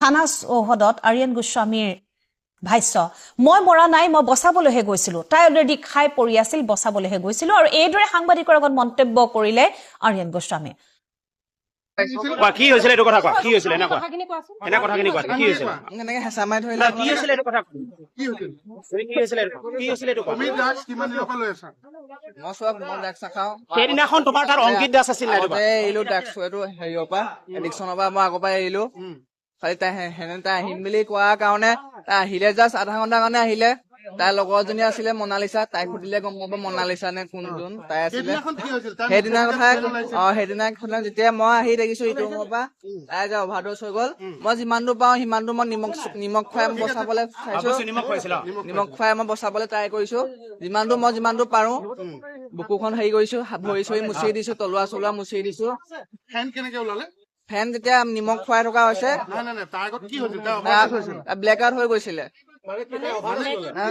থানা চৌহদত আৰিয়ান গোস্বামীৰ ভাষ্য মই মৰা নাই মই বচাবলৈহে গৈছিলো তাই অলৰেডি খাই পৰি আছিল বচাবলৈহে গৈছিলো আৰু এইদৰে সাংবাদিকৰ আগত মন্তব্য কৰিলে আৰিয়ান গোস্বামী কি হৈছিল এইটো কথা কোৱা কি হৈছিল এনে কোৱা এনে কথাখিনি কোৱা কি হৈছিল এনেকে হেঁচা মাৰি ধৰিলে কি হৈছিল এইটো কথা কি হৈছিল কি হৈছিল এইটো তুমি ড্ৰাগছ কিমান দিনৰ পৰা লৈ আছা মই চব মই ড্ৰাগছ নাখাওঁ সেইদিনাখন তোমাৰ তাত অংকিত দাস আছিল নাই আগতে এৰিলো ড্ৰাগছ এইটো হেৰিয়ৰ পৰা এডিকশ্যনৰ পৰা মই আগৰ পৰা এৰিলো খালি তাই তাই আহিম বুলি কোৱাৰ কাৰণে তাই আহিলে জাষ্ট আধা ঘণ্টাৰ কাৰণে আহিলে তাইৰ লগৰজনী আছিলে মনালিছা তাইক সুধিলে গম পাব মনালিছা নে কোনজন তাই আছিলে সেইদিনা কথা সেইদিনা যেতিয়া মই আহি দেখিছো ইটো ৰুমৰ পৰা তাই যে অভাৰড'জ হৈ গ'ল মই যিমান দূৰ পাওঁ সিমান দূৰ মই নিমখ খুৱাই বচাবলৈ চাইছো নিমখ খুৱাই মই বচাবলৈ ট্ৰাই কৰিছো যিমান দূৰ পাৰো বুকুখন হেৰি কৰিছো ভৰি চৰি মুচি দিছো তলুৱা চলুৱা মুচি দিছো ফেন কেনেকে ওলালে ফেন যেতিয়া নিমখ খুৱাই থকা হৈছে নাই তাৰ আগত কি হৈছিল ব্লেক আউট হৈ গৈছিলে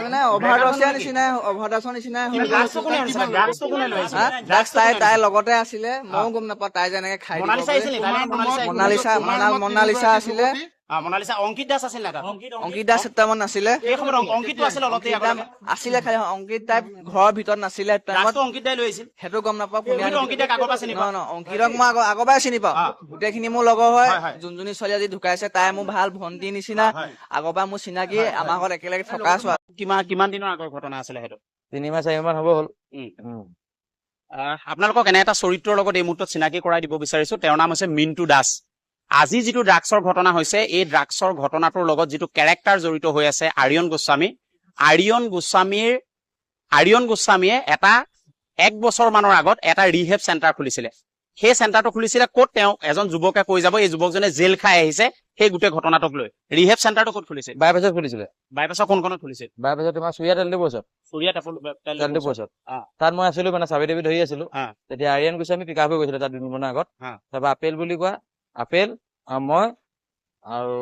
মানে অভাৰড'জৰ নিচিনাই ড্ৰাগছ তাই লগতে আছিলে ময়ো গম নাপাওঁ তাই যেনেকে খাই মনালিছা আছিলে মনালিছা অংকিত দাস আছিল না অংকিত দাস এটামান নাছিলে অংকিতটো আছিল অলপতে আছিলে খালি অংকিত তাই ঘৰৰ ভিতৰত নাছিলে অংকিত দাই লৈ আহিছিল সেইটো গম নাপাওঁ অংকিতক আগৰ পৰা চিনি পাওঁ অংকিতক মই আগৰ পৰাই চিনি পাওঁ গোটেইখিনি মোৰ লগৰ হয় যোনজনী ছোৱালী আজি ঢুকাইছে তাই মোৰ ভাল ভন্টি নিচিনা আগৰ পৰা মোৰ চিনাকি আমাৰ ঘৰত একেলগে থকা ছোৱা কিমান দিনৰ আগৰ ঘটনা আছিলে সেইটো 3-4 মাহ হ'ব হ'ল আপোনালোকক এনে এটা চৰিত্ৰৰ লগত এই মুহূৰ্তত চিনাকি কৰাই দিব বিচাৰিছো তেওঁৰ নাম হৈছে মিণ্টু দাস আজি যিটো ড্ৰাগছৰ ঘটনা হৈছে এই ড্ৰাগছৰ ঘটনাটোৰ লগত যিটো কেৰেক্টাৰ জড়িত হৈ আছে আৰিয়ন গোস্বামীয়ে এটা 1 বছৰ মানৰ আগত এটা ৰিহেব চেণ্টাৰ খুলিছিলে সেই চেণ্টাৰটো খুলিছিলে ক'ত তেওঁ এজন যুৱকে কৈ যাব এই যুৱকজনে জেল খাই আহিছে সেই গোটেই ঘটনাটোক লৈ ৰিহেব চেণ্টাৰটো ক'ত খুলিছিল বাইপাছত খুলিছিলে বাইপাছৰ কোনখনত খুলিছিল বাইপাছত তোমাৰ চুৰিয়া তেলটো বছত তাত মই আছিলো মানে চাবি দেবী ধৰি আছিলো তেতিয়া আৰিয়ান গোস্বামী পিক আপ হৈ গৈছিলে তাত 2 দিনমানৰ আগত তাৰপৰা আপেল বুলি কোৱা আপেল মই আৰু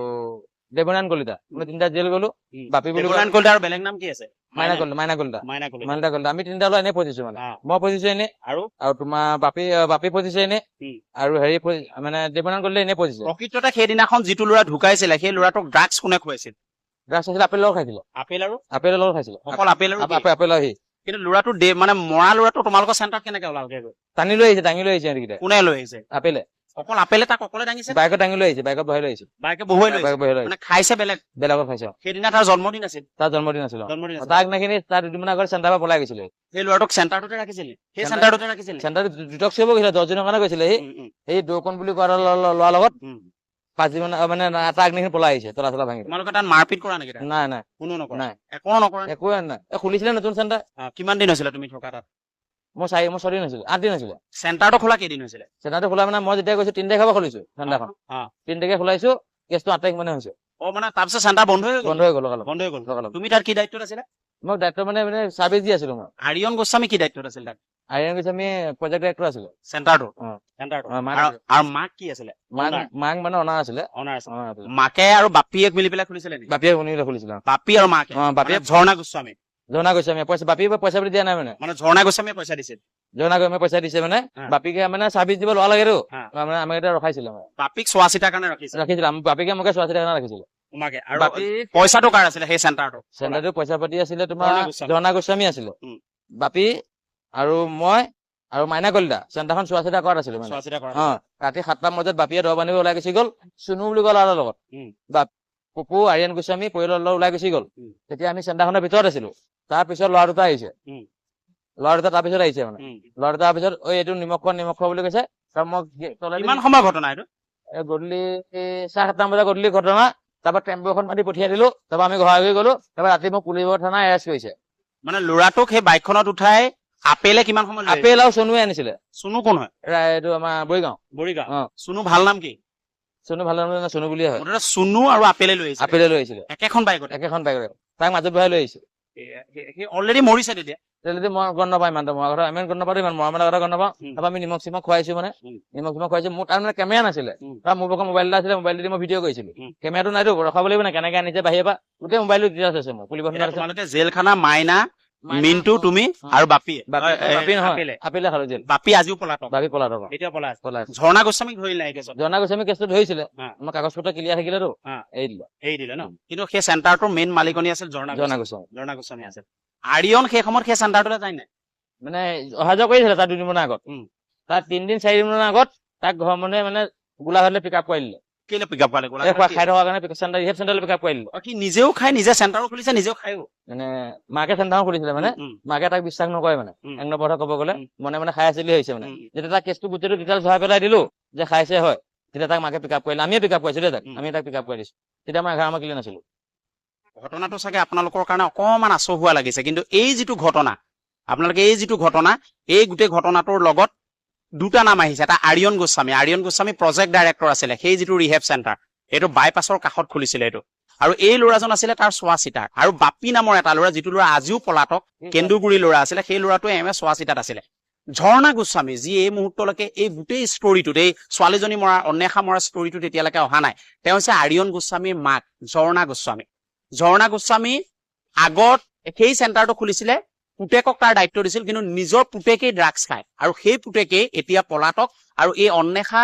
দেৱনাৰায়ণ কলিতা মই 3টা জেল গলো বাপি বুলি দেৱনাৰায়ণ কলিতা আৰু বেলেগ নাম কি আছে মাইনা কলিতা আমি 3টা লৈ এনে পজিছো মানে মই পজিছো এনে আৰু তোমাৰ বাপি পজিছো এনে আৰু হেৰি মানে দেৱনাৰায়ণ কলিতা এনে পজিছো প্ৰকৃততে সেইদিনাখন যিটো ল'ৰা ঢুকাইছিলে সেই ল'ৰাটোক ড্ৰাগছ কোনে খুৱাইছিল ড্ৰাগছ আছিল আপেল লগত খাইছিল আপেলৰ লগত খাইছিল অকল আপেল আহি কিন্তু ল'ৰাটো মানে মৰা ল'ৰাটো তোমালোকৰ চেণ্টাৰত কেনেকে ওলালগে দাঙি লৈ আহিছে এইকেইটা কোনে লৈ আহিছে আপেলে অকল আপেলে তাক অকলে দাঙিছে বাইকত দাঙি লৈ আহিছে বাইকত বহাই লৈ আহিছে বাইকে বহুৱাই লৈ মানে খাইছে বেলেগত খাইছে সেইদিনা তাৰ জন্মদিন আছিল তাক নাখিনি তাৰ 2 দিন আগত চেণ্টাৰৰ পৰা পলাই গৈছিলে সেই ল'ৰাটোক চেণ্টাৰটোতে ৰাখিছিল সেই চেণ্টাৰটোতে ৰাখিছিল চেণ্টাৰত ডিটক্স কৰিব গৈছিলে 10 দিনৰ কাৰণে গৈছিলে সেই দৌকন বুলি কোৱা লোৱাৰ লগত 5 দিন মানে তাক নাখিনি পলাই আহিছে তলা চলা ভাঙি তোমালোকে তাত মাৰপিট কৰা নেকি নাই কোনো নকৰা নাই একো নাই খুলিছিলে নতুন চেণ্টাৰ কিমান দিন হৈছিলে তুমি থকা তাত মই 6 দিন হৈছিলে 8 দিন হৈছিলে চেণ্টাৰটো খোলা কেইদিন হৈছিলে চেণ্টাৰটো খোলা মানে মই যেতিয়া গৈছো 3 তাৰিখৰ পৰা খুলিছো চেণ্টাৰখন 3 তাৰিখে খোলাইছো কেছটো 8 তাৰিখ মানে হৈছে মানে তাৰপিছত চেণ্টাৰ বন্ধ হৈ গ'ল তুমি তাত কি দায়িত্বত আছিলা মই দায়িত্ব মানে চাৰ্ভিচ দি আছিলো মই আৰিয়ন গোস্বামী কি দায়িত্বত আছিল তাত আৰিয়ন গোস্বামী প্ৰজেক্ট ডাইৰেক্টৰ আছিলে চেণ্টাৰটো আৰু মাক কি আছিলে মাক মানে অনাৰ আছিলে মাকে আৰু বাপীয়েক মিলি পেলাই খুলিছিলে নেকি বাপীয়েক খুলিছিলে বাপী আৰু মাকে বাপীয়েক ঝৰ্ণা গোস্বামী বাপী পইচা দিয়া নাই মানে ঝৰ্ণা গোস্বামীয়ে পইচা দিছিল পইচা দিছে মানে বাপীকে মানে চাৰ্ভিচ দিব লোৱা লাগেতো মানে আমাক এটা ৰখাইছিলে বাপীক চোৱা চিতাৰ কাৰণে ৰাখিছিলে বাপীকে মোকে চোৱা চিতাৰ কাৰণে ৰাখিছিলে আৰু পইচাটো কাৰ আছিলে সেই চেণ্টাৰটো পইচা পাতি আছিলে তোমাৰ ঝৰ্ণা গোস্বামী আছিলে বাপী আৰু মই আৰু মাইনা কলিতা চেণ্টাৰখন চোৱা চিতা কৰাত আছিলো মানে ৰাতি 7টা বজাত বাপীয়ে দৰৱ আনিব ওলাই গুচি গ'ল চুনু বুলি কোৱা ল'ৰাৰ লগত পপু আৰিয়ান গোস্বামী পৰিয়ালৰ লগত ওলাই গুচি গ'ল তেতিয়া আমি চেণ্টাৰখনৰ ভিতৰত আছিলো তাৰপিছত ল'ৰা দুটা আহিছে তাৰপিছত আহিছে মানে ল'ৰা দুটা পিছত এইটো নিমখ খোৱা বুলি কৈছে ইমান সময় ঘটনা এইটো গধূলি 7:30 বজাত গধূলি ঘটনা তাৰপৰা টেম্পু এখন মাতি পঠিয়াই দিলো তাৰপৰা আমি ঘৰ গলো তাৰপৰা ৰাতি মোক পুলিবৰ থানা এৰেষ্ট কৰিছে মানে ল'ৰাটোক সেই বাইকখনত উঠাই আপেলে কিমান সময় আপেল আৰু চনুৱে আনিছিলে চুনু কোন হয় এইটো আমাৰ বৰিগাঁও চুনু ভাল নাম কি চুনু ভাল নাম চুনু বুলিয়ে হয় চুনু আৰু আপেলে লৈ আহিছিলে একেখন বাইকত তাক মাজত বহাই লৈ আহিছে অলৰেডি মৰিছে তেতিয়া মই গম নাপাওঁ ইমান আমি গম নাপাওঁ ইমান মৰমৰ কথা গম নাপাওঁ তাৰপৰা আমি নিমখ চিমখ খুৱাইছো মানে মোৰ তাৰ মানে কেমেৰা নাছিলে তাৰ মোৰ পক্ষত মোবাইল এটা আছিলে মোবাইল দি মই ভিডিঅ' কৰিছিলো কেমেৰাটো নাইতো ৰখাব লাগিব না কেনেকে আনিছে বাহিৰৰ পৰা গোটেই মোবাইলটো ডিটেইলছ আছে মোৰ পুলিবৰ জেলখানা মাইনা মিন্টু তুমি আৰু বাপি বাপি নহয় আপিলে খালো জেল বাপি আজিও পলাতক বাপি পলাতক এতিয়া পলাই আছে পলাই ঝৰ্ণা গোস্বামীক ধৰিলে নাই কেছত জনা গোস্বামী কেছটো ধৰিছিলে হা। আমাৰ কাগজ পত্ৰ ক্লিয়াৰ থাকিলেতো হা। এৰি দিলো এৰি দিলে ন কিন্তু সেই চেণ্টাৰটোৰ মেইন মালিকনী আছিল জনা গোস্বামী ঝৰ্ণা গোস্বামী আছিল আৰিয়ন সেই সময়ত সেই চেণ্টাৰটোলৈ যায় নাই মানে অহা যোৱা কৰিছিলে তাৰ 2 দিনমানৰ আগত উম। তাৰ 3 4 দিনমানৰ আগত তাক ঘৰ মানে গোলাঘাটলৈ পিক আপ কৰি দিলে কেলে পিক আপ পালে এই খাই থকাৰ কাৰণে ৰিহেব চেণ্টাৰলৈ পিক আপ কৰি দিলে কি নিজেও খাই নিজে চেণ্টাৰো খুলিছে নিজেও খায়ো মানে মাকে চেণ্টাৰ খুলিছিলে মানে মাকে তাক বিশ্বাস নকৰে মানে উম। 1 নম্বৰ কথা ক'ব গ'লে মনে খাই আছিলি হৈছে মানে উম। যেতিয়া তাক কেছটো গোটেইটো ডিটেইলছ ভৰাই পেলাই দিলো যে খাইছে হয় তেতিয়া তাক মাকে পিক আপ কৰিলে আমিয়ে পিক আপ কৰিছো দেই তাক আমি তাক পিক আপ কৰি দিছো তেতিয়া আমাৰ 11 ক্লিয়াৰ নাছিলো ঘটনাটো চাগে আপোনালোকৰ কাৰণে অকমান আচহুৱা লাগিছে কিন্তু এই যিটো ঘটনা আপোনালোকে এই যিটো ঘটনা এই গোটেই ঘটনাটোৰ লগত দুটা নাম আহিছে এটা আৰিয়ন গোস্বামী প্ৰজেক্ট ডাইৰেক্টৰ আছিলে সেই যিটো ৰিহেব চেণ্টাৰ এইটো বাইপাছৰ কাষত খুলিছিলে এইটো আৰু এই ল'ৰাজন আছিলে তাৰ চোৱা চিতাৰ আৰু বাপি নামৰ এটা ল'ৰা যিটো ল'ৰা আজিও পলাতক কেন্দুগুৰি ল'ৰা আছিলে সেই ল'ৰাটোৱে চোৱা চিতাত আছিলে ঝৰ্ণা গোস্বামী যি এই মুহূৰ্তলৈকে এই গোটেই ষ্টৰিটোত এই ছোৱালীজনী মৰা অন্বেষা মৰা ষ্টৰিটোত এতিয়ালৈকে অহা নাই তেওঁ হৈছে আৰিয়ন গোস্বামীৰ মাক ঝৰ্ণা গোস্বামী আগত সেই চেণ্টাৰটো খুলিছিলে পুতেকক তাৰ দায়িত্ব দিছিল কিন্তু নিজৰ পুতেকেই ড্ৰাগছ খায় আৰু সেই পুতেকেই এতিয়া পলাতক আৰু এই অন্বেষা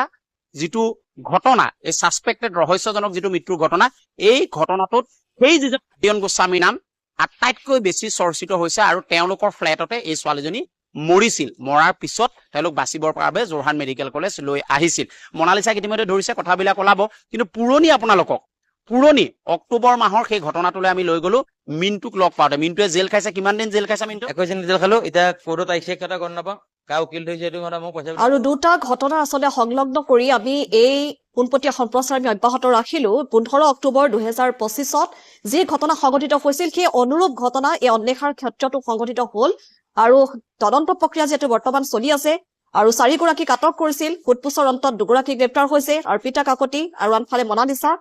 যিটো ঘটনা এই ছাছপেক্টেড ৰহস্যজনক যিটো মৃত্যুৰ ঘটনা এই ঘটনাটোত সেই যিজন আৰিয়ন গোস্বামী নাম আটাইতকৈ বেছি চৰ্চিত হৈছে আৰু তেওঁলোকৰ ফ্লেটতে এই ছোৱালীজনী মৰিছিল মৰাৰ পিছত তেওঁলোক বাচিবৰ বাবে যোৰহাট মেডিকেল কলেজ লৈ আহিছিল মনালিছাক ইতিমধ্যে ধৰিছে কথাবিলাক ওলাব কিন্তু পুৰণি অক্টোবৰ মাহৰ সেই ঘটনাটোলৈ আমি লৈ গলো মিন্টুক লগ পাওঁতে মিন্টুৱে জেল খাইছে কিমান দিন জেল খাইছে মিন্টু 21 দিন জেল খালো এতিয়া কোৰ্টত আহিছে কথা গম নাপাওঁ কাৰ উকিল থৈছে এইটো কথা মই পইচা আৰু দুটা ঘটনা আচলতে সংলগ্ন কৰি আমি এই পোনপটীয়া সম্প্ৰচাৰ আমি অব্যাহত ৰাখিলো 15 অক্টোবৰ 2025ত যি ঘটনা সংঘটিত হৈছিল সেই অনুৰূপ ঘটনা এই অন্বেষাৰ ক্ষেত্ৰতো সংঘটিত হল আৰু তদন্ত প্ৰক্ৰিয়া যিহেতু বৰ্তমান চলি আছে আৰু 4 গৰাকীক আটক কৰিছিল ফুটপুছৰ অন্তত 2 গৰাকী গ্ৰেপ্তাৰ হৈছে অৰ্পিতা কাকতি আৰু আনফালে মনালিছা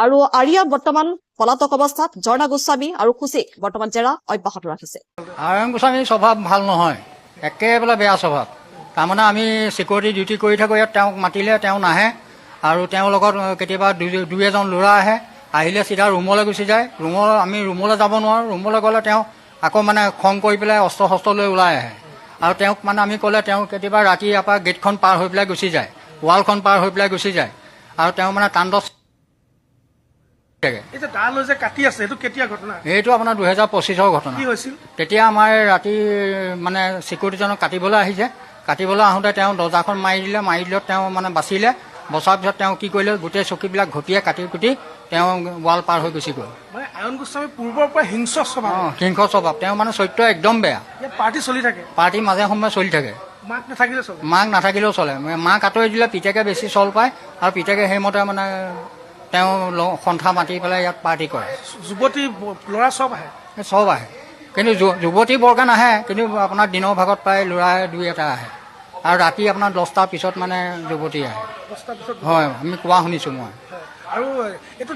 আৰু আৰিয়া বৰ্তমান পলাতক অৱস্থাত ঝৰ্ণা গোস্বামী আৰু খুচিক বৰ্তমান জেৰা অব্যাহত ৰাখিছে আৰিয়ন গোস্বামীৰ স্বভাৱ ভাল নহয় একেবাৰে বেয়া স্বভাৱ তাৰমানে আমি চিকিউৰিটি ডিউটি কৰি থাকোঁ ইয়াত তেওঁক মাতিলে তেওঁ নাহে আৰু তেওঁৰ লগত কেতিয়াবা দুই এজন ল'ৰা আহে আহিলে চিধা ৰুমলৈ গুচি যায় আমি ৰুমলৈ যাব নোৱাৰোঁ ৰুমলৈ গ'লে তেওঁ আকৌ মানে খং কৰি পেলাই অস্ত্ৰ শস্ত্ৰ লৈ ওলাই আহে আৰু তেওঁক মানে আমি ক'লে তেওঁ কেতিয়াবা ৰাতি ইয়াৰ পৰা গেটখন পাৰ হৈ পেলাই গুচি যায় ৱালখন পাৰ হৈ পেলাই গুচি যায় আৰু তেওঁ মানে তাণ্ডৱ এতিয়া তালৈ যে কাটি আছে সেইটো কেতিয়া ঘটনা এইটো আপোনাৰ 2025ৰ ঘটনা কি হৈছিল তেতিয়া আমাৰ ৰাতি মানে চিকিউৰিটিজনক কাটিবলৈ আহিছে কাটিবলৈ আহোঁতে তেওঁ দৰ্জাখন মাৰি দিলে তেওঁ মানে বাচিলে বচাৰ পিছত তেওঁ কি কৰিলে গোটেই চকীবিলাক ঘটিয়ে কাটি কুটি তেওঁ ৱাল পাৰ হৈ গুচি গ'ল মানে আৰিয়ন গোস্বামী পূৰ্বৰ পৰা হিংস্ৰ স্বভাৱ হিংস স্বভাৱ তেওঁ মানে চৰিত্ৰ একদম বেয়া ইয়াত পাৰ্টি চলি থাকে পাৰ্টি মাজে সময়ে চলি থাকে মাক নাথাকিলে চলে মাক নাথাকিলেও চলে মাক আঁতৰি দিলে পিতেকে বেছি চল পায় আৰু পিতেকে সেইমতে মানে তেওঁ সন্থা মাতি পেলাই ইয়াত পাৰ্টি কৰে যুৱতী ল'ৰা চব আহে চব আহে কিন্তু যুৱতী বৰকে নাহে কিন্তু আপোনাৰ দিনৰ ভাগত প্ৰায় ল'ৰা 2-এটা আহে আৰু ৰাতি আপোনাৰ 10টাৰ পিছত মানে যুৱতী আহে হয় আমি কোৱা শুনিছোঁ মই আৰু এইটো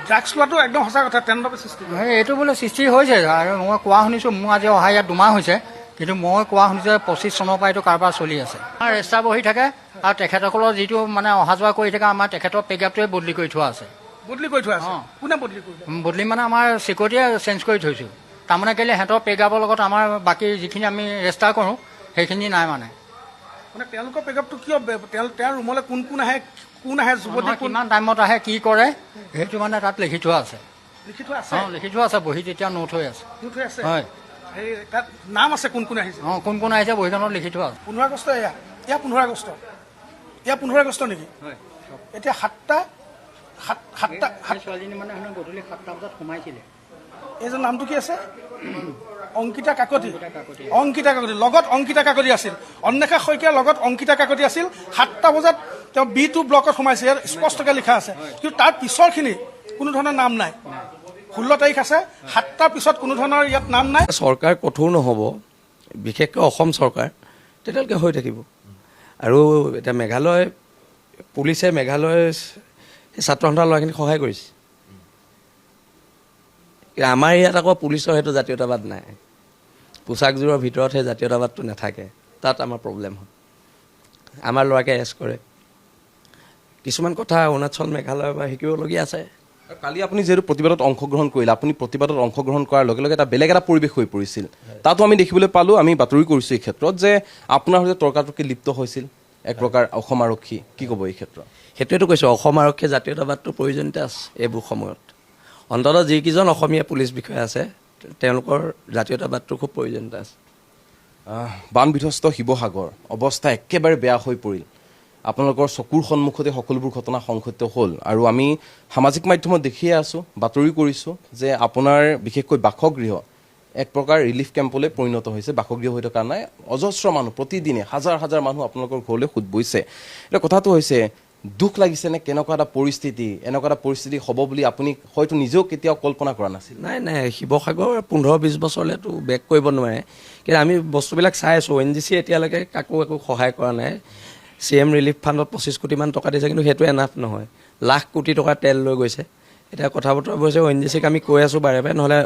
ড্ৰাগছ লোৱাটো একদম সঁচা কথা তেণ্ডৱে সৃষ্টি এইটো বোলে সৃষ্টি হৈছে আৰু মই কোৱা শুনিছোঁ মোৰ আজি অহা ইয়াত 2 মাহ হৈছে কিন্তু মই কোৱা শুনিছোঁ 25 চনৰ পৰা এইটো কাৰবাৰ চলি আছে ৰেষ্টা বহি থাকে আৰু তেখেতসকলৰ যিটো মানে অহা যোৱা কৰি থাকে আমাৰ তেখেতৰ পেকআপটোৱে বদলি কৰি থোৱা আছে বদলি কৰি থোৱা আছে কোনে বদলি কৰিলে বদলি মানে আমাৰ চিকিউৰিটিয়ে চেঞ্জ কৰি থৈছোঁ তাৰমানে কেলে সিহঁতৰ পেকআপৰ লগত আমাৰ বাকী যিখিনি আমি ৰেষ্টাৰ কৰোঁ সেইখিনি নাই মানে তেওঁলোকৰ পেকআপটো কিয় তেওঁৰ ৰুমলৈ কোন আহে যুৱতী কিমান টাইমত আহে কি কৰে সেইটো মানে তাত লিখি থোৱা আছে লিখি থোৱা আছে বহি তেতিয়া নোট হৈ আছে হয় তাত নাম আছে কোন আহিছে কোন আহিছে বহিখনত লিখি থোৱা আছে 15 আগষ্ট এয়া 15 আগষ্ট এয়া 15 আগষ্ট নেকি এতিয়া 7টা ছোৱালীজনী মানে গধূলি 7টা বজাত সোমাইছিলে এইজন নামটো কি আছে অংকিতা কাকতি লগত অংকিতা কাকতি আছিল অন্বেষা শইকীয়াৰ লগত অংকিতা কাকতি আছিল 7টা বজাত তেওঁ B2 ব্লকত সোমাইছে ইয়াত স্পষ্টকৈ লিখা আছে কিন্তু তাৰ পিছৰখিনি কোনো ধৰণৰ নাম নাই 16 তাৰিখ আছে 7টাৰ পিছত কোনো ধৰণৰ ইয়াত নাম নাই চৰকাৰ কঠোৰ নহ'ব বিশেষকৈ অসম চৰকাৰ তেতিয়ালৈকে হৈ থাকিব আৰু এতিয়া মেঘালয় পুলিচে মেঘালয় ছাত্ৰ সন্থাৰ ল'ৰাখিনিক সহায় কৰিছে আমাৰ ইয়াত আকৌ পুলিচৰ সেইটো জাতীয়তাবাদ নাই পোচাকযোৰৰ ভিতৰত সেই জাতীয়তাবাদটো নাথাকে তাত আমাৰ প্ৰব্লেম হয় আমাৰ ল'ৰাকে এৰেষ্ট কৰে কিছুমান কথা অৰুণাচল মেঘালয়ৰ পৰা শিকিবলগীয়া আছে কালি আপুনি যিহেতু প্ৰতিবাদত অংশগ্ৰহণ কৰিলে, আপুনি প্ৰতিবাদত অংশগ্ৰহণ কৰাৰ লগে লগে এটা বেলেগ এটা পৰিৱেশ হৈ পৰিছিল। তাতো আমি দেখিবলৈ পালোঁ, আমি বাতৰি কৰিছোঁ এই ক্ষেত্ৰত, যে আপোনাৰ সৈতে তৰ্কাতৰ্কি লিপ্ত হৈছিল এক প্ৰকাৰ অসম আৰক্ষী। কি ক'ব এই ক্ষেত্ৰত? সেইটোৱেতো কৈছোঁ, অসম আৰক্ষীয়ে জাতীয়তাবাদটোৰ প্ৰয়োজনীয়তা আছে এইবোৰ সময়ত। অন্ততঃ যিকেইজন অসমীয়া পুলিচ বিষয়া আছে তেওঁলোকৰ জাতীয়তাবাদটোৰ খুব প্ৰয়োজনীয়তা আছে। বান বিধ্বস্ত শিৱসাগৰ অৱস্থা একেবাৰে বেয়া হৈ পৰিল। আপোনালোকৰ চকুৰ সন্মুখতে সকলোবোৰ ঘটনা সংঘটিত হ'ল আৰু আমি সামাজিক মাধ্যমত দেখিয়ে আছোঁ, বাতৰি কৰিছোঁ যে আপোনাৰ বিশেষকৈ বাসগৃহ এক প্ৰকাৰ ৰিলিফ কেম্পলৈ পৰিণত হৈছে। বাসগৃহ হৈ থকা নাই, অজস্ৰ মানুহ প্ৰতিদিনে হাজাৰ হাজাৰ মানুহ আপোনালোকৰ ঘৰলৈ সোঁত বৈছে। এতিয়া কথাটো হৈছে, দুখ লাগিছেনে? কেনেকুৱা এটা পৰিস্থিতি, এনেকুৱা এটা পৰিস্থিতি হ'ব বুলি আপুনি হয়তো নিজেও কেতিয়াও কল্পনা কৰা নাছিল। নাই নাই, শিৱসাগৰ 15-20 বছৰলৈতো বেক কৰিব নোৱাৰে, কিন্তু আমি বস্তুবিলাক চাই আছোঁ। ONGC এতিয়ালৈকে কাকো একো সহায় কৰা নাই। CM ৰিলিফ ফাণ্ডত 25 কোটিমান টকা দিছে, কিন্তু সেইটো এনাফ নহয়। লাখ কোটি টকা তেল লৈ গৈছে। এতিয়া কথা বতৰা হৈছে ONGCক আমি কৈ আছোঁ বাৰে বাৰে, নহ'লে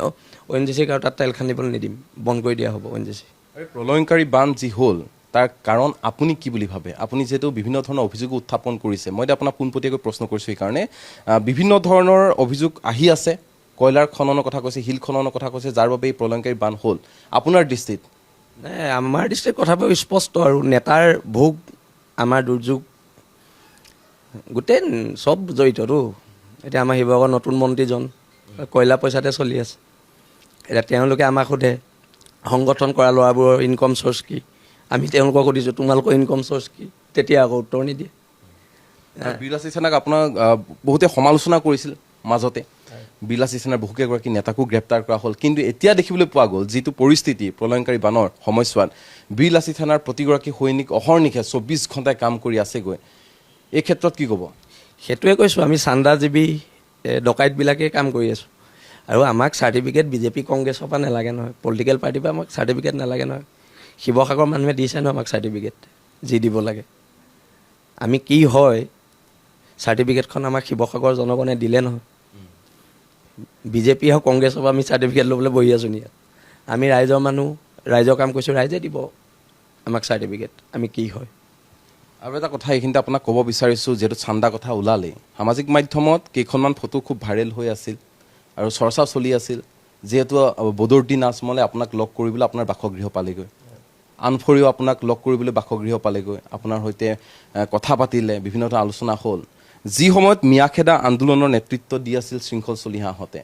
ONGCক আৰু তাত তেল খান্দিবলৈ নিদিম, বন্ধ কৰি দিয়া হ'ব ONGC। প্ৰলয়ংকাৰী বান যি হ'ল তাৰ কাৰণ আপুনি কি বুলি ভাবে? আপুনি যিহেতু বিভিন্ন ধৰণৰ অভিযোগ উত্থাপন কৰিছে, মই এতিয়া আপোনাক পোনপটীয়াকৈ প্ৰশ্ন কৰিছোঁ সেইকাৰণে। বিভিন্ন ধৰণৰ অভিযোগ আহি আছে, কয়লাৰ খননৰ কথা কৈছে, শিল খননৰ কথা কৈছে, যাৰ বাবে এই প্ৰলয়ংকাৰী বান হ'ল। আপোনাৰ দৃষ্টিত? নাই, আমাৰ দৃষ্টিত কথাবোৰ স্পষ্ট আৰু নেতাৰ ভোগ, আমাৰ দুৰ্যোগ, গোটেই চব জড়িততো। এতিয়া আমাৰ শিৱসাগৰ নতুন মন্ত্ৰীজন কয়লা পইচাতে চলি আছে। এতিয়া তেওঁলোকে আমাক সোধে সংগঠন কৰা ল'ৰাবোৰৰ ইনকম চ'ৰ্চ কি? আমি তেওঁলোকক সুধিছোঁ তোমালোকৰ ইনকম চ'ৰ্চ কি? তেতিয়া আকৌ উত্তৰ নিদিয়ে। বিলাসী সেনাক আপোনাক বহুতে সমালোচনা কৰিছিল মাজতে। বিলাসী সেনাৰ বহুকেইগৰাকী নেতাকো গ্ৰেপ্তাৰ কৰা হ'ল, কিন্তু এতিয়া দেখিবলৈ পোৱা গ'ল যিটো পৰিস্থিতি প্ৰলয়ংকাৰী বানৰ সময়ছোৱাত বিলাসী থানাৰ প্ৰতিগৰাকী সৈনিক অহৰ্নিশে 24 ঘণ্টাই কাম কৰি আছেগৈ। এই ক্ষেত্ৰত কি ক'ব? সেইটোৱে কৈছোঁ, আমি চান্দাজীৱী ডকাইতবিলাকেই কাম কৰি আছোঁ। আৰু আমাক চাৰ্টিফিকেট বিজেপি কংগ্ৰেছৰ পৰা নালাগে নহয়, পলিটিকেল পাৰ্টিৰ পৰা আমাক চাৰ্টিফিকেট নালাগে নহয়। শিৱসাগৰ মানুহে দিছে নহয় আমাক চাৰ্টিফিকেট, যি দিব লাগে। আমি কি হয় চাৰ্টিফিকেটখন আমাক শিৱসাগৰ জনগণে দিলে নহয়। বিজেপি হওক কংগ্ৰেছৰ পৰা আমি চাৰ্টিফিকেট ল'বলৈ বহি আছোঁ নি? আমি ৰাইজৰ মানুহ, ৰাইজৰ কাম কৰিছোঁ, ৰাইজে দিব আমাক চাৰ্টিফিকেট, আমি কি হয়। আৰু এটা কথা এইখিনিতে আপোনাক ক'ব বিচাৰিছোঁ, যিহেতু চান্দা কথা ওলালেই, সামাজিক মাধ্যমত কেইখনমান ফটো খুব ভাইৰেল হৈ আছিল আৰু চৰ্চা চলি আছিল, যিহেতু বদৰুদ্দিন আজমলে আপোনাক লগ কৰিবলৈ আপোনাৰ বাসগৃহ পালেগৈ, আনফৰিও আপোনাক লগ কৰিবলৈ বাসগৃহ পালেগৈ, আপোনাৰ সৈতে কথা পাতিলে, বিভিন্ন ধৰণৰ আলোচনা হ'ল। যি সময়ত মিয়াখেদা আন্দোলনৰ নেতৃত্ব দি আছিল শৃংখল চলিহাহঁতে,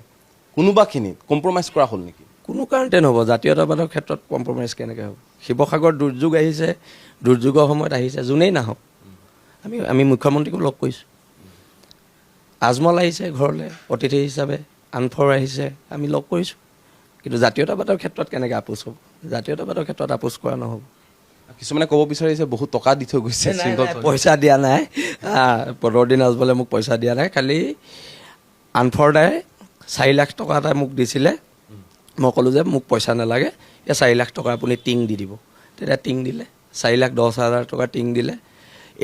কোনোবাখিনিত কম্প্ৰমাইজ কৰা হ'ল নেকি? কোনো কাৰণতে নহ'ব। জাতীয়তাবাদৰ ক্ষেত্ৰত কম্প্ৰমাইজ কেনেকৈ হ'ব? শিৱসাগৰ দুৰ্যোগ আহিছে, দুৰ্যোগৰ সময়ত আহিছে, যোনেই নাহক। আমি মুখ্যমন্ত্ৰীকো লগ কৰিছোঁ, আজমল আহিছে ঘৰলৈ অতিথি হিচাপে, আনফৰ আহিছে, আমি লগ কৰিছোঁ। কিন্তু জাতীয়তাবাদৰ ক্ষেত্ৰত কেনেকৈ আপোচ হ'ব? জাতীয়তাবাদৰ ক্ষেত্ৰত আপোচ কৰা নহ'ব। কিছুমানে ক'ব বিচাৰিছে বহুত টকা দি থৈ গৈছে, পইচা দিয়া নাই। বদৰুদ্দিন আজমলে মোক পইচা দিয়া নাই, খালি আনফৰদাই 4 লাখ টকা এটা মোক দিছিলে। মই ক'লোঁ যে মোক পইচা নালাগে, এই 4 লাখ টকা আপুনি টিং দি দিব। তেতিয়া টিং দিলে, 4,10,000 টকা টিং দিলে।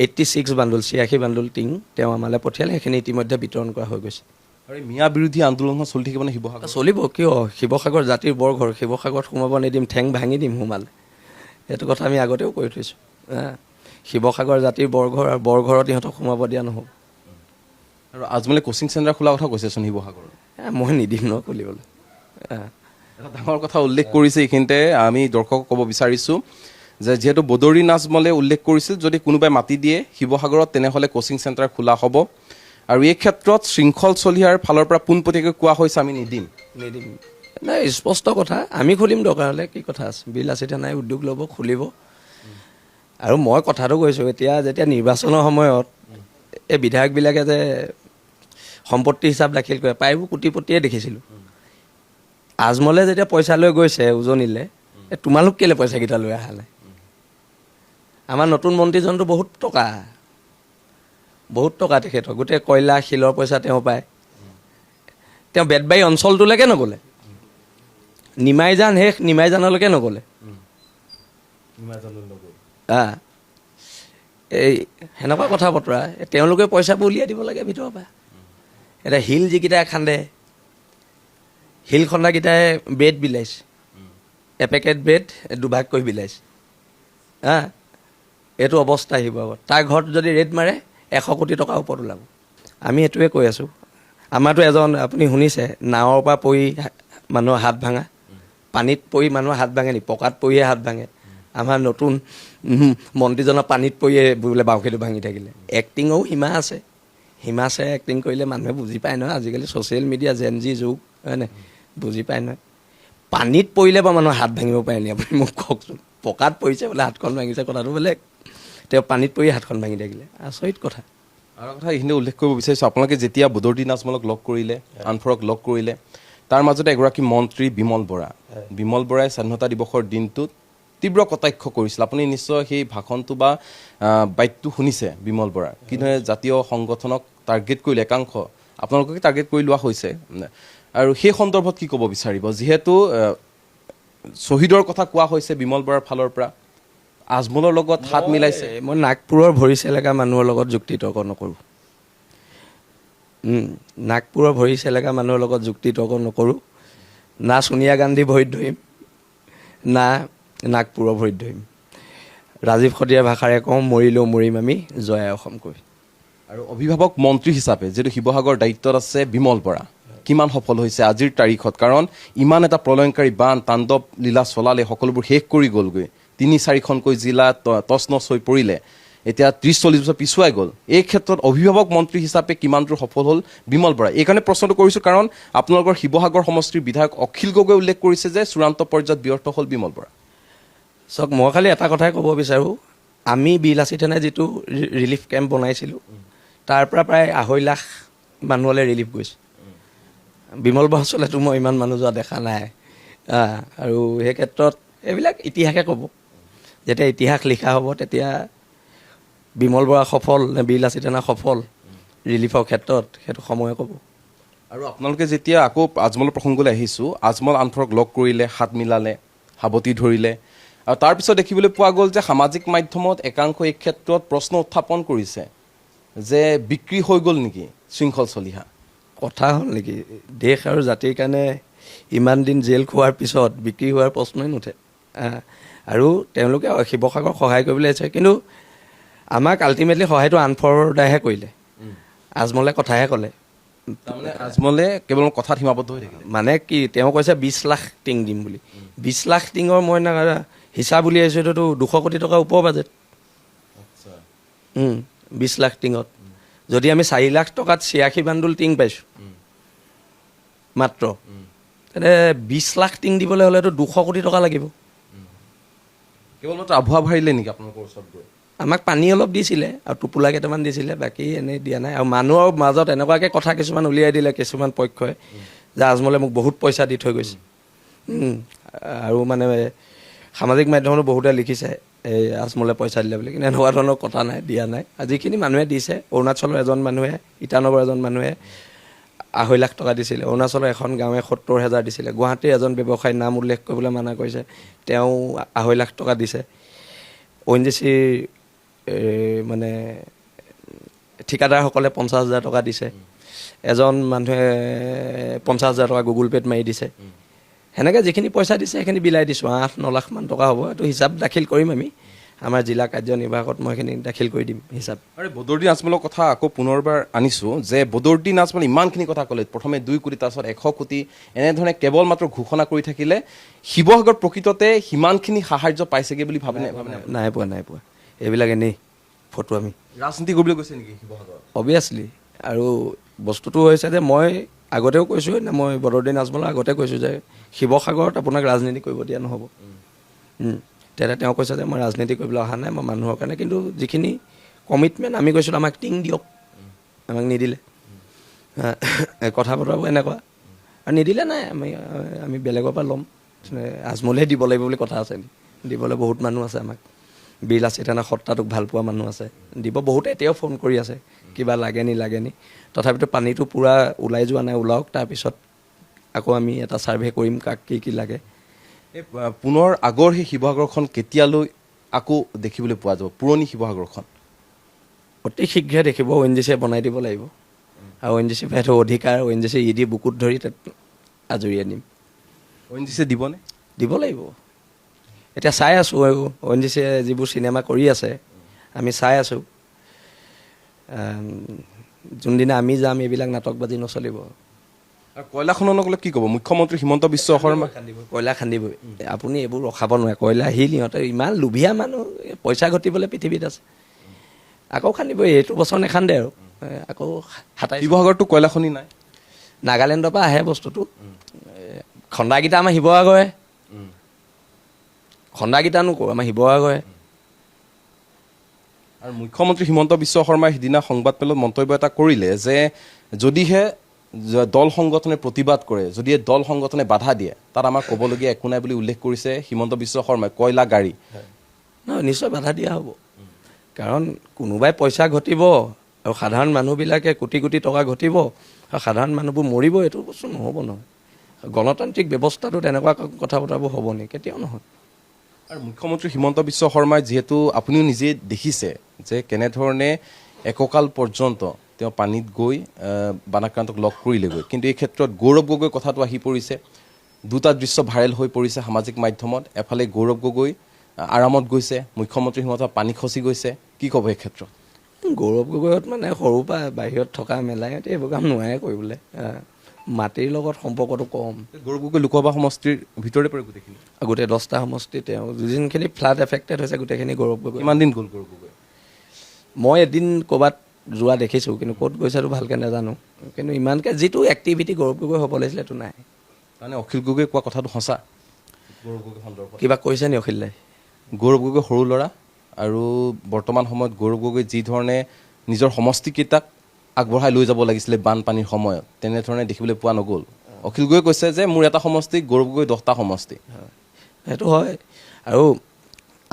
86 বান্দুল, 86 বান্দুল টিং তেওঁ আমালৈ পঠিয়ালে, সেইখিনি ইতিমধ্যে বিতৰণ কৰা হৈ গৈছে। আৰু মিয়া বিৰোধী আন্দোলনখন চলি থাকিব নে শিৱসাগৰ? চলিব, কিয়? শিৱসাগৰ জাতিৰ বৰঘৰ, শিৱসাগৰত সোমাব নিদিম, ঠেং ভাঙি দিম সোমালে। সেইটো কথা আমি আগতেও কৈ থৈছোঁ। শিৱসাগৰ জাতিৰ বৰঘৰ, আৰু বৰঘৰত ইহঁতক সোমাব দিয়া নহ'ব। আৰু আজমলে কোচিং চেণ্টাৰ খোলা কথা কৈছেচোন শিৱসাগৰত। মই নিদিম ন খুলিবলৈ। এটা ডাঙৰ কথা উল্লেখ কৰিছে এইখিনিতে, আমি দৰ্শকক ক'ব বিচাৰিছোঁ যে যিহেতু বদৰুদ্দিন আজমলে উল্লেখ কৰিছিল যদি কোনোবাই মাতি দিয়ে শিৱসাগৰত তেনেহ'লে কোচিং চেণ্টাৰ খোলা হ'ব। আৰু এই ক্ষেত্ৰত শৃংখল চলিহাৰ ফালৰ পৰা পোনপটীয়াকৈ কোৱা হৈছে আমি নিদিম। নাই, স্পষ্ট কথা, আমি খুলিম দৰকাৰ হ'লে, কি কথা আছে? বিলাসী থানাই উদ্যোগ ল'ব, খুলিব। আৰু মই কথাটো কৈছোঁ, এতিয়া যেতিয়া নিৰ্বাচনৰ সময়ত এই বিধায়কবিলাকে যে সম্পত্তি হিচাপ দাখিল কৰে, প্ৰায়বোৰ কোটিপতিয়ে দেখিছিলোঁ। আজমলে যেতিয়া পইচা লৈ গৈছে উজনিলে, তোমালোক কেলৈ পইচাকেইটা লৈ অহা নাই? আমাৰ নতুন মন্ত্ৰীজনটো বহুত টকা তেখেতৰ, গোটেই কয়লা শিলৰ পইচা তেওঁ পায়। তেওঁ বেতবাৰী অঞ্চলটোলৈকে নগ'লে, নিমাইজান শেষ, নিমাইজানলৈকে নগ'লে। এই সেনেকুৱা কথা বতৰা, তেওঁলোকে পইচাবোৰ উলিয়াই দিব লাগে ভিতৰৰ পৰা। এতিয়া শিল যিকেইটাই খান্দে, শিল খন্দাকেইটাই ব্ৰেড বিলাইছে, এপেকেট ব্ৰেড 2 ভাগ কৰি বিলাইছে। এইটো অৱস্থা আহিব আগত। তাৰ ঘৰত যদি ৰেড মাৰে 100 কোটি টকাৰ ওপৰত ওলাব। আমি এইটোৱে কৈ আছোঁ, আমাৰতো এজন আপুনি শুনিছে নাৱৰ পৰা পৰি মানুহৰ হাত ভাঙা, পানীত পৰি মানুহৰ হাত ভাঙে নি, পকাত পৰিয়ে হাত ভাঙে। আমাৰ নতুন মন্ত্ৰীজনৰ পানীত পৰিয়ে বোলে বাউসীটো ভাঙি থাকিলে। এক্টিঙৰো সীমা আছে, সীমা আছে। এক্টিং কৰিলে মানুহে বুজি পায় নহয়, আজিকালি ছ'চিয়েল মিডিয়া জেনজি যুগ হয় নাই, বুজি পায় নহয়। পানীত পৰিলে বা মানুহৰ হাত ভাঙিব পাৰে নি আপুনি মোক কওকচোন। পকাত পৰিছে বোলে হাতখন ভাঙিছে, কথাটো বেলেগ। তেওঁ পানীত পৰি হাতখন ভাঙি থাকিলে, আচৰিত কথা। আৰু কথা এইখিনি উল্লেখ কৰিব বিচাৰিছোঁ, আপোনালোকে যেতিয়া বদৰুদ্দিন আজমলক লগ কৰিলে, আনফৰক লগ কৰিলে, তাৰ মাজতে এগৰাকী মন্ত্ৰী বিমল বৰা, বিমল বৰাই স্বাধীনতা দিৱসৰ দিনটোত তীব্ৰ কটাক্ষ কৰিছিল। আপুনি নিশ্চয় সেই ভাষণটো বা বাইটটো শুনিছে বিমল বৰাৰ, কিদৰে জাতীয় সংগঠনক টাৰ্গেট কৰিলে, একাংশ আপোনালোককে টাৰ্গেট কৰি লোৱা হৈছে। আৰু সেই সন্দৰ্ভত কি ক'ব বিচাৰিব, যিহেতু শ্বহীদৰ কথা কোৱা হৈছে বিমল বৰাৰ ফালৰ পৰা, আজমলৰ লগত হাত মিলাইছে। মই নাগপুৰৰ ভৰি চেলেকা মানুহৰ লগত যুক্তি তৰ্ক নকৰোঁ। নাগপুৰৰ ভৰি চেলেকা মানুহৰ লগত যুক্তি তৰ্ক নকৰোঁ। না ছোনিয়া গান্ধী ভৰিত ধৰিম, না নাগপুৰৰ ভৰিত ধৰিম। ৰাজীৱ সতীয়াৰ ভাষাৰে কওঁ, মৰিলেও মৰিম আমি, জয় অসম কৈ। আৰু অভিভাৱক মন্ত্ৰী হিচাপে যিহেতু শিৱসাগৰ দায়িত্বত আছে বিমল বৰা, কিমান সফল হৈছে আজিৰ তাৰিখত? কাৰণ ইমান এটা প্ৰলয়ংকাৰী বান তাণ্ডৱ লীলা চলালে, সকলোবোৰ শেষ কৰি গ'লগৈ, ৩-৪খনকৈ জিলা তছ নছ হৈ পৰিলে, এতিয়া ৩০-৪০ বছৰ পিছুৱাই গ'ল। এই ক্ষেত্ৰত অভিভাৱক মন্ত্ৰী হিচাপে কিমান দূৰ সফল হ'ল বিমল বৰা? এইকাৰণে প্ৰশ্নটো কৰিছোঁ, কাৰণ আপোনালোকৰ শিৱসাগৰ সমষ্টিৰ বিধায়ক অখিল গগৈ উল্লেখ কৰিছে যে চূড়ান্ত পৰ্যায়ত ব্যৰ্থ হ'ল বিমল বৰা। চাওক, মই খালি এটা কথাই ক'ব বিচাৰোঁ, আমি বিলাসী থানাই যিটো ৰিলিফ কেম্প বনাইছিলোঁ, তাৰ পৰা প্ৰায় 2.5 লাখ মানুহলৈ ৰিলিফ গৈছে। বিমল বৰা চলেতো মই ইমান মানুহ যোৱা দেখা নাই। আৰু সেই ক্ষেত্ৰত এইবিলাক ইতিহাসে ক'ব। যেতিয়া ইতিহাস লিখা হ'ব তেতিয়া বিমল বৰা সফল নে বিলাসী থানা সফল ৰিলিফৰ ক্ষেত্ৰত, সেইটো সময়ে ক'ব। আৰু আপোনালোকে যেতিয়া আকৌ আজমলৰ প্ৰসংগলৈ আহিছোঁ, আজমল আনফৰক লগ কৰিলে, হাত মিলালে, সাৱটি ধৰিলে, আৰু তাৰপিছত দেখিবলৈ পোৱা গ'ল যে সামাজিক মাধ্যমত একাংশ এই ক্ষেত্ৰত প্ৰশ্ন উত্থাপন কৰিছে যে বিক্ৰী হৈ গ'ল নেকি শৃংখল চলিহা? কথা হ'ল নেকি, দেশ আৰু জাতিৰ কাৰণে ইমান দিন জেল খোৱাৰ পিছত বিক্ৰী হোৱাৰ প্ৰশ্নই নুঠে। আৰু তেওঁলোকে শিৱসাগৰক সহায় কৰিবলৈ আহিছে, কিন্তু আমাক আল্টিমেটলি সহায়টো আনফৰৰ দ্বাৰাহে কৰিলে। আজমলে কথাহে ক'লে, তাৰমানে আজমলে কেৱল কথাত সীমাবদ্ধ হৈ থাকিলে। মানে কি, তেওঁ কৈছে 20 লাখ টিং দিম বুলি। 20 লাখ টিঙৰ মই হিচাপ উলিয়াইছোঁ, এইটোতো 200 কোটি টকাৰ ওপৰ বাজেট। 20 লাখ টিঙত যদি আমি 4 লাখ টকাত 86 বান্দুল টিং পাইছোঁ মাত্ৰ, তেনে 20 লাখ টিং দিবলৈ হ'লেতো 200 কোটি টকা লাগিব। কেৱল মাত্ৰ আভুৱা ভাৰিলে নেকি আপোনালোকৰ ওচৰত গৈ? আমাক পানী অলপ দিছিলে আৰু টোপোলা কেইটামান দিছিলে, বাকী এনেই দিয়া নাই। আৰু মানুহৰ মাজত এনেকুৱাকৈ কথা কিছুমান উলিয়াই দিলে কিছুমান পক্ষই, যে আজমলে মোক বহুত পইচা দি থৈ গৈছে। আৰু মানে সামাজিক মাধ্যমতো বহুতে লিখিছে এই আজমলে পইচা দিলে বুলি, কিন্তু এনেকুৱা ধৰণৰ কথা নাই, দিয়া নাই। যিখিনি মানুহে দিছে, অৰুণাচলৰ এজন মানুহে, ইটানগৰৰ এজন মানুহে 2.5 লাখ টকা দিছিলে, অৰুণাচলৰ এখন গাঁৱে 70,000 দিছিলে, গুৱাহাটীৰ এজন ব্যৱসায়ীৰ নাম উল্লেখ কৰিবলৈ মানা কৰিছে, তেওঁ 2.5 লাখ টকা দিছে। ONGCৰ মানে ঠিকাদাৰসকলে 50,000 টকা দিছে, এজন মানুহে 50,000 টকা গুগল পে'ত মাৰি দিছে। সেনেকৈ যিখিনি পইচা দিছে সেইখিনি বিলাই দিছোঁ, 8-9 লাখ মান টকা হ'ব। এইটো হিচাপ দাখিল কৰিম আমি, আমাৰ জিলা কাৰ্যনিৰ্বাহকত মই সেইখিনি দাখিল কৰি দিম হিচাপ। আৰু বদৰুদ্দিন আজমলৰ কথা আকৌ পুনৰবাৰ আনিছোঁ, যে বদৰুদ্দিন আজমল ইমানখিনি কথা ক'লে, প্ৰথমে 2 কোটি, তাৰপিছত 100 কোটি, এনেধৰণে কেৱল মাত্ৰ ঘোষণা কৰি থাকিলে। শিৱসাগৰ প্ৰকৃততে সিমানখিনি সাহাৰ্য পাইছেগৈ বুলি ভাবেনে? নাই পোৱা, নাই পোৱা। এইবিলাক এনেই ফটো আমি ৰাজনীতি কৰিবলৈ গৈছে নেকি শিৱসাগৰ? অভিয়াছলি। আৰু বস্তুটো হৈছে যে মই আগতেও কৈছোঁ, মই বদৰুদ্দিন আজমলৰ আগতে কৈছোঁ যে শিৱসাগৰত আপোনাক ৰাজনীতি কৰিব দিয়া নহ'ব। তেতিয়া তেওঁ কৈছে যে মই ৰাজনীতি কৰিবলৈ অহা নাই, মই মানুহৰ কাৰণে। কিন্তু যিখিনি কমিটমেণ্ট আমি কৈছিলোঁ, আমাক টিং দিয়ক, আমাক নিদিলে। কথা বতৰাবোৰ এনেকুৱা, আৰু নিদিলে নাই, আমি বেলেগৰ পৰা ল'ম। আজমলেহে দিব লাগিব বুলি কথা আছে, দিবলৈ বহুত মানুহ আছে। আমাক বিলাসী থানা সত্তাটোক ভাল পোৱা মানুহ আছে, দিব। বহুতে এতিয়াও ফোন কৰি আছে, কিবা লাগে নি। তথাপিতো পানীটো পূৰা ওলাই যোৱা নাই, ওলাওক, তাৰপিছত আকৌ আমি এটা ছাৰ্ভে কৰিম, কাক কি লাগে। এই পুনৰ আগৰ সেই শিৱসাগৰখন কেতিয়ালৈ আকৌ দেখিবলৈ পোৱা যাব, পুৰণি শিৱসাগৰখন? অতি শীঘ্ৰে দেখিব। ONGCয়ে বনাই দিব লাগিব, আৰু ONGC সেইটো অধিকাৰ ONGC ED বুকুত ধৰি তাত আজৰি আনিম। ONGCয়ে দিবনে? দিব লাগিব। এতিয়া চাই আছোঁ, ONGCয়ে যিবোৰ চিনেমা কৰি আছে আমি চাই আছোঁ। যোনদিনা আমি যাম এইবিলাক নাটকবাজি নচলিব। আৰু কয়লা খননক লৈ কি ক'ব মুখ্যমন্ত্ৰী হিমন্ত বিশ্ব শৰ্মা? কয়লা খান্দিবই, আপুনি এইবোৰ ৰখাব নোৱাৰে। কয়লা শিল সিহঁতে ইমান লোভীয়া মানুহ, পইচা ঘটিবলৈ পৃথিৱীত আছে, আকৌ খান্দিবই। এইটো বছৰ নেখান্দে আৰু আকৌ 27। শিৱসাগৰতো কয়লা খনি নাই। নাগালেণ্ডৰ পৰা আহে বস্তুটো, খন্দাকেইটা আমাৰ শিৱসাগৰে, খন্দাকেইটানো কওঁ আমাৰ শিৱসাগৰে। আৰু মুখ্যমন্ত্ৰী হিমন্ত বিশ্ব শৰ্মাই সিদিনা সংবাদমেলত মন্তব্য এটা কৰিলে যে যদিহে দল সংগঠনে প্ৰতিবাদ কৰে, যদি দল সংগঠনে বাধা দিয়ে, তাত আমাৰ ক'বলগীয়া একো নাই বুলি উল্লেখ কৰিছে হিমন্ত বিশ্ব শৰ্মাই। কয়লা গাড়ী নিশ্চয় বাধা দিয়া হ'ব, কাৰণ কোনোবাই পইচা ঘটিব আৰু সাধাৰণ মানুহবিলাকে কোটি কোটি টকা ঘটিব আৰু সাধাৰণ মানুহবোৰ মৰিব, এইটো বস্তু নহ'ব নহয়। গণতান্ত্ৰিক ব্যৱস্থাটো তেনেকুৱা কথা বতৰাবোৰ হ'ব নেকি? কেতিয়াও নহয়। আৰু মুখ্যমন্ত্ৰী হিমন্ত বিশ্ব শৰ্মাই যিহেতু আপুনিও নিজে দেখিছে যে কেনেধৰণে এককাল পৰ্যন্ত তেওঁ পানীত গৈ বানাক্ৰান্তক লগ কৰিলেগৈ, কিন্তু এই ক্ষেত্ৰত গৌৰৱ গগৈ কথাটো আহি পৰিছে। দুটা দৃশ্য ভাইৰেল হৈ পৰিছে সামাজিক মাধ্যমত। এফালে গৌৰৱ গগৈ আৰামত গৈছে, মুখ্যমন্ত্ৰী হিমন্ত পানী খচি গৈছে। কি ক'ব এই ক্ষেত্ৰত? গৌৰৱ গগৈত মানে সৰুৰ পৰা বাহিৰত থকা মেলা, সিহঁতে এইবোৰ কাম নোৱাৰে কৰিবলৈ, মাটিৰ লগত সম্পৰ্কটো কম। গৌৰৱ গগৈ লোকসভা সমষ্টিৰ ভিতৰতে পৰে গোটেইখিনি, গোটেই 10টা সমষ্টি তেওঁ যোনখিনি ফ্লাড এফেক্টেড হৈছে গোটেইখিনি গৌৰৱ গগৈ। কিমান দিন গ'ল গৌৰৱ গগৈ? মই এদিন ক'ৰবাত যোৱা দেখিছোঁ, কিন্তু ক'ত গৈছেতো ভালকৈ নাজানো। কিন্তু ইমানকৈ যিটো এক্টিভিটি গৌৰৱ গগৈ হ'ব লাগিছিলে সেইটো নাই। মানে অখিল গগৈ কোৱা কথাটো সঁচা? গৌৰৱ গগৈ সন্দৰ্ভত কিবা কৈছে নি অখিল দাই? গৌৰৱ গগৈ সৰু ল'ৰা, আৰু বৰ্তমান সময়ত গৌৰৱ গগৈ যি ধৰণে নিজৰ সমষ্টিকেইটাক আগবঢ়াই লৈ যাব লাগিছিলে বানপানীৰ সময়ত, তেনেধৰণে দেখিবলৈ পোৱা নগ'ল। অখিল গগৈ কৈছে যে মোৰ এটা সমষ্টি, গৌৰৱ গগৈ 10টা সমষ্টি। সেইটো হয়। আৰু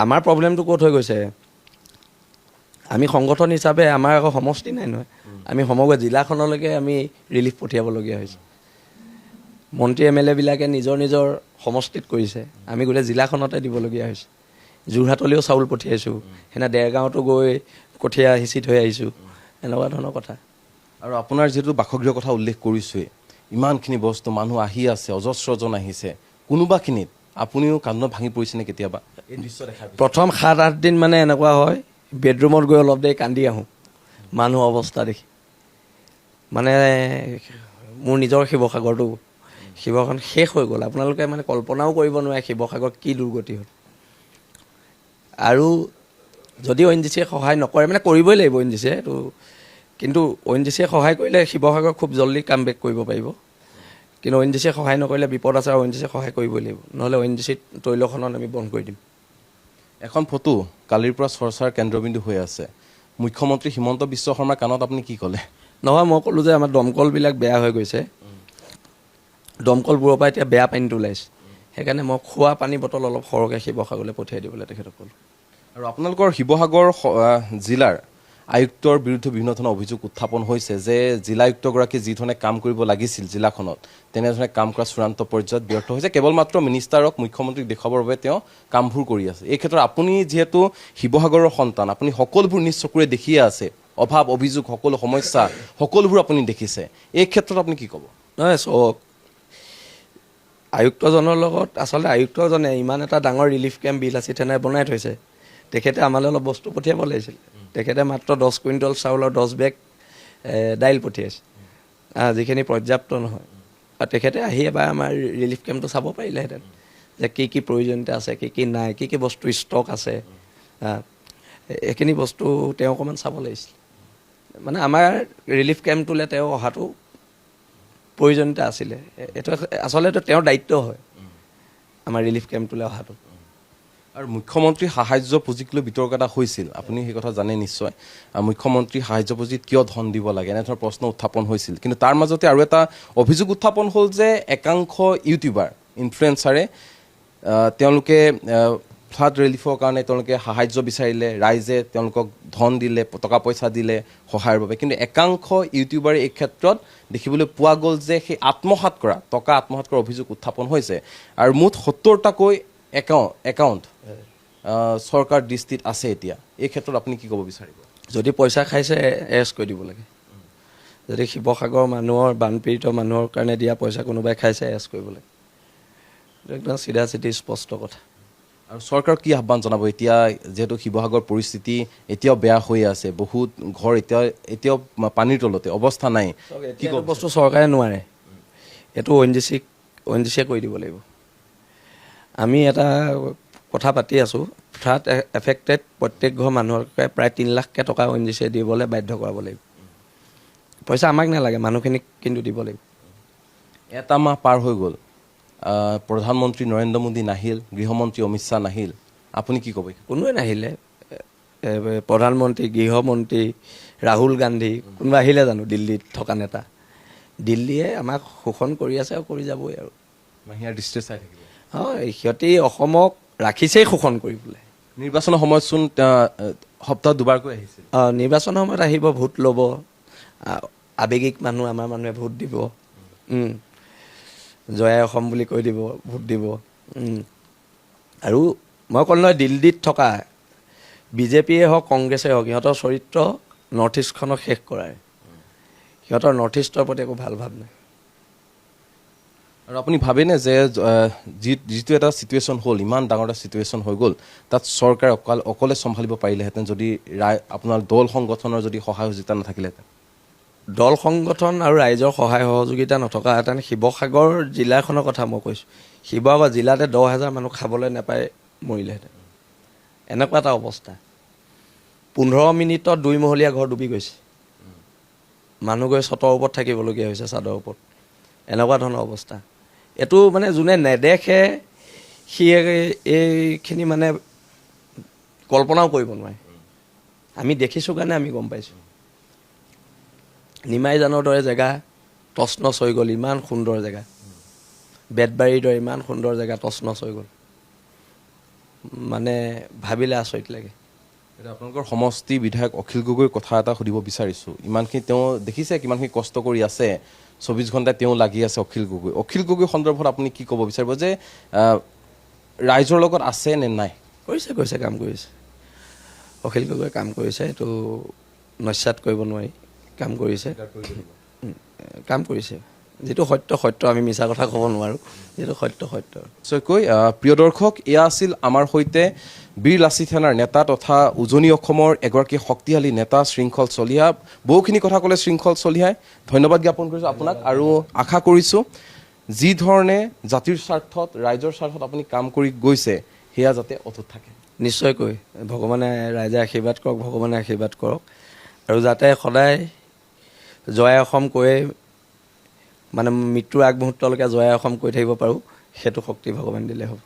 আমাৰ প্ৰব্লেমটো ক'ত হৈ গৈছে, আমি সংগঠন হিচাপে আমাৰ আকৌ সমষ্টি নাই নহয়। আমি সমগ্ৰ জিলাখনলৈকে আমি ৰিলিফ পঠিয়াবলগীয়া হৈছে। মন্ত্ৰী MLA বিলাকে নিজৰ নিজৰ সমষ্টিত কৰিছে, আমি গোটেই জিলাখনতে দিবলগীয়া হৈছে। যোৰহাটলৈও চাউল পঠিয়াইছোঁ, সেইদিনা দেৰগাঁৱতো গৈ কঠীয়া সিঁচি থৈ আহিছোঁ, এনেকুৱা ধৰণৰ কথা। আৰু আপোনাৰ যিহেতু বাসগৃহৰ কথা উল্লেখ কৰিছোঁৱেই, ইমানখিনি বস্তু মানুহ আহি আছে, অজস্ৰজন আহিছে, কোনোবাখিনিত আপুনিও কান্দোন ভাঙি পৰিছেনে কেতিয়াবা এই দৃশ্য দেখাৰ পিছত? প্ৰথম 7-8 দিন মানে এনেকুৱা হয়, বেডৰুমত গৈ অলপ দেৰি কান্দি আহোঁ মানুহ অৱস্থা দেখি। মানে মোৰ নিজৰ শিৱসাগৰটো, শিৱসাগৰখন শেষ হৈ গ'ল। আপোনালোকে মানে কল্পনাও কৰিব নোৱাৰে শিৱসাগৰ কি দুৰ্গতি হ'ল। আৰু যদি ONGC-য়ে সহায় নকৰে, মানে কৰিবই লাগিব ONGC-য়ে এইটো, কিন্তু ONGC-য়ে সহায় কৰিলে শিৱসাগৰ খুব জল্দি কাম বেক কৰিব পাৰিব। কিন্তু ONGC-য়ে সহায় নকৰিলে বিপদ আছে, আৰু ONGC-য়ে সহায় কৰিবই লাগিব, নহ'লে ONGC তৈলখনত আমি বন্ধ কৰি দিম। এখন ফটো কালিৰ পৰা চৰ্চাৰ কেন্দ্ৰবিন্দু হৈ আছে। মুখ্যমন্ত্ৰী হিমন্ত বিশ্ব শৰ্মাৰ কাণত আপুনি কি ক'লে? নহয়, মই ক'লোঁ যে আমাৰ দমকলবিলাক বেয়া হৈ গৈছে, দমকলবোৰৰ পৰা এতিয়া বেয়া পানীটো ওলাইছে, সেইকাৰণে মই খোৱা পানী বটল অলপ সৰহকৈ শিৱসাগৰলৈ পঠিয়াই দিবলৈ তেখেতক ক'লোঁ। আৰু আপোনালোকৰ শিৱসাগৰ জিলাৰ আয়ুক্তৰ বিৰুদ্ধে বিভিন্ন ধৰণৰ অভিযোগ উত্থাপন হৈছে যে জিলা আয়ুক্তগৰাকীয়ে যি ধৰণে কাম কৰিব লাগিছিল জিলাখনত, তেনেধৰণে কাম কৰা চূড়ান্ত পৰ্যায়ত ব্যৰ্থ হৈছে। কেৱল মাত্ৰ মিনিষ্টাৰক, মুখ্যমন্ত্ৰীক দেখুৱাবৰ বাবে তেওঁ কামবোৰ কৰি আছে। এই ক্ষেত্ৰত আপুনি যিহেতু শিৱসাগৰৰ সন্তান, আপুনি সকলোবোৰ নিজ চকুৰে দেখিয়ে আছে, অভাৱ অভিযোগ সকলো সমস্যা সকলোবোৰ আপুনি দেখিছে। এই ক্ষেত্ৰত আপুনি কি ক'ব? নহয়, চাওক, আয়ুক্তজনৰ লগত আচলতে আয়ুক্তজনে ইমান এটা ডাঙৰ ৰিলিফ কেম্প বিলাচী থানাই বনাই থৈছে, তেখেতে আমালৈ অলপ বস্তু পঠিয়াব লাগিছিল। তেখেতে মাত্ৰ 10 কুইণ্টল চাউল আৰু 10 বেগ দাইল পঠিয়াইছে, যিখিনি পৰ্যাপ্ত নহয়। আৰু তেখেতে আহি এবাৰ আমাৰ ৰিলিফ কেম্পটো চাব পাৰিলেহেঁতেন যে কি কি প্ৰয়োজনীয়তা আছে, কি কি নাই, কি কি বস্তু ষ্টক আছে, এইখিনি বস্তু তেওঁ অকণমান চাব লাগিছিল। মানে আমাৰ ৰিলিফ কেম্পটোলৈ তেওঁ অহাটো প্ৰয়োজনীয়তা আছিলে, এইটো আচলতে তেওঁৰ দায়িত্ব হয় আমাৰ ৰিলিফ কেম্পটোলৈ অহাটো। আৰু মুখ্যমন্ত্ৰী সাহায্য পুঁজিক লৈ বিতৰ্ক এটা হৈছিল, আপুনি সেই কথা জানে নিশ্চয়। মুখ্যমন্ত্ৰী সাহায্য পুঁজিত কিয় ধন দিব লাগে, এনেধৰণৰ প্ৰশ্ন উত্থাপন হৈছিল। কিন্তু তাৰ মাজতে আৰু এটা অভিযোগ উত্থাপন হ'ল যে একাংশ ইউটিউবাৰ, ইনফ্লুৱেঞ্চাৰে তেওঁলোকে ফ্লাড ৰিলিফৰ কাৰণে তেওঁলোকে সাহায্য বিচাৰিলে, ৰাইজে তেওঁলোকক ধন দিলে, টকা পইচা দিলে সহায়ৰ বাবে। কিন্তু একাংশ ইউটিউবাৰে এই ক্ষেত্ৰত দেখিবলৈ পোৱা গ'ল যে সেই আত্মসাৎ কৰা টকা আত্মসাৎ কৰাৰ অভিযোগ উত্থাপন হৈছে। আৰু মুঠ 70টাকৈ একাউণ্ট চৰকাৰ দৃষ্টিত আছে এতিয়া। এই ক্ষেত্ৰত আপুনি কি ক'ব বিচাৰিব? যদি পইচা খাইছে এৰেষ্ট কৰি দিব লাগে। যদি শিৱসাগৰ মানুহৰ বানপীড়িত মানুহৰ কাৰণে দিয়া পইচা কোনোবাই খাইছে এৰেষ্ট কৰিব লাগে। একদম চিধা চিধি স্পষ্ট কথা। আৰু চৰকাৰক কি আহ্বান জনাব এতিয়া যিহেতু শিৱসাগৰ পৰিস্থিতি এতিয়াও বেয়া হৈ আছে, বহুত ঘৰ এতিয়াও পানীৰ তলতে, অৱস্থা নাই, কি কি ক'ব? বস্তু চৰকাৰে নোৱাৰে, এইটো ONGC কৰি দিব লাগিব। আমি এটা কথা পাতি আছোঁ, ফ্লাড এফেক্টেড প্ৰত্যেক ঘৰ মানুহকে প্ৰায় 3 লাখ টকা ONGC দিবলৈ বাধ্য কৰাব লাগিব। পইচা আমাক নালাগে, মানুহখিনিক কিন্তু দিব লাগিব। এটা মাহ পাৰ হৈ গ'ল, প্ৰধানমন্ত্ৰী নৰেন্দ্ৰ মোদী নাহিল, গৃহমন্ত্ৰী অমিত শ্বাহ নাহিল, আপুনি কি ক'ব? কোনোৱে নাহিলে, প্ৰধানমন্ত্ৰী, গৃহমন্ত্ৰী, ৰাহুল গান্ধী, কোনোবা আহিলে জানো? দিল্লীত থকা নেতা, দিল্লীয়ে আমাক শোষণ কৰি আছে আৰু কৰি যাবই আৰু। মাহিয়াৰ দৃষ্টি চাই থাকিব। হয়, সিহঁতি অসমক ৰাখিছেই শোষণ কৰিবলৈ। নিৰ্বাচনৰ সময়তচোন সপ্তাহত দুবাৰকৈ আহিছিল। নিৰ্বাচনৰ সময়ত আহিব, ভোট ল'ব, আৱেগিক মানুহ, আমাৰ মানুহে ভোট দিব, জয় অসম বুলি কৈ দিব, ভোট দিব। আৰু মই ক'লো নহয়, দিল্লীত থকা BJPয়ে হওক, কংগ্ৰেছে হওক, সিহঁতৰ চৰিত্ৰ নৰ্থ ইষ্টখনক শেষ কৰাৰ। সিহঁতৰ নৰ্থ ইষ্টৰ প্ৰতি একো ভাল ভাৱ নাই। আৰু আপুনি ভাবেনে যে যিটো এটা চিটুৱেশ্যন হ'ল, ইমান ডাঙৰ এটা চিটুৱেশ্যন হৈ গ'ল, তাত চৰকাৰে অকলে চম্ভালিব পাৰিলেহেঁতেন যদি আপোনাৰ দল সংগঠনৰ যদি সহায় সহযোগিতা নাথাকিলেহেঁতেন? দল সংগঠন আৰু ৰাইজৰ সহায় সহযোগিতা নথকাহেঁতেন, শিৱসাগৰ জিলাখনৰ কথা মই কৈছোঁ, শিৱসাগৰ জিলাতে 10,000 মানুহ খাবলৈ নাপাই মৰিলেহেঁতেন। এনেকুৱা এটা অৱস্থা। 15 মিনিটত 2 মহলীয়া ঘৰ ডুবি গৈছে, মানুহ গৈ ছতৰ ওপৰত থাকিবলগীয়া হৈছে, চাদৰ ওপৰত। এনেকুৱা ধৰণৰ অৱস্থা। এইটো মানে যোনে নেদেখে সি এইখিনি মানে কল্পনাও কৰিব নোৱাৰে। আমি দেখিছোঁ কাৰণে আমি গম পাইছোঁ। নিমাইজানৰ দৰে জেগা তছনছ হৈ গ'ল, ইমান সুন্দৰ জেগা। বেতবাৰীৰ দৰে ইমান সুন্দৰ জেগা তছনছ হৈ গ'ল, মানে ভাবিলে আচৰিত লাগে। এতিয়া আপোনালোকৰ সমষ্টি বিধায়ক অখিল গগৈৰ কথা এটা সুধিব বিচাৰিছোঁ। ইমানখিনি তেওঁ দেখিছে কিমানখিনি কষ্ট কৰি আছে, 24 ঘণ্টাই তেওঁ লাগি আছে অখিল গগৈ সন্দৰ্ভত আপুনি কি ক'ব বিচাৰিব যে ৰাইজৰ লগত আছে নে নাই? কৰিছে কাম কৰিছে, অখিল গগৈ কাম কৰিছে, এইটো নস্যাৎ কৰিব নোৱাৰি। কাম কৰিছে, যিটো সত্য, আমি মিছা কথা ক'ব নোৱাৰোঁ, যিটো সত্য। নিশ্চয়কৈ প্ৰিয় দৰ্শক, এয়া আছিল আমাৰ সৈতে বীৰ লাচিত সেনাৰ নেতা তথা উজনি অসমৰ এগৰাকী শক্তিশালী নেতা শৃংখল চলিহা। বহুখিনি কথা ক'লে শৃংখল চলিহাই, ধন্যবাদ জ্ঞাপন কৰিছোঁ আপোনাক, আৰু আশা কৰিছোঁ যি ধৰণে জাতিৰ স্বাৰ্থত, ৰাইজৰ স্বাৰ্থত আপুনি কাম কৰি গৈছে, সেয়া যাতে অটুট থাকে। নিশ্চয়কৈ ভগৱানে, ৰাইজে আশীৰ্বাদ কৰক, ভগৱানে আশীৰ্বাদ কৰক, আৰু যাতে সদায় জয় অসম কৈয়ে, মানে মৃত্যুৰ আগমুহূৰ্তলৈকে জয় অসম কৈ থাকিব পাৰোঁ, সেইটো শক্তি ভগৱান দিলে হ'ব।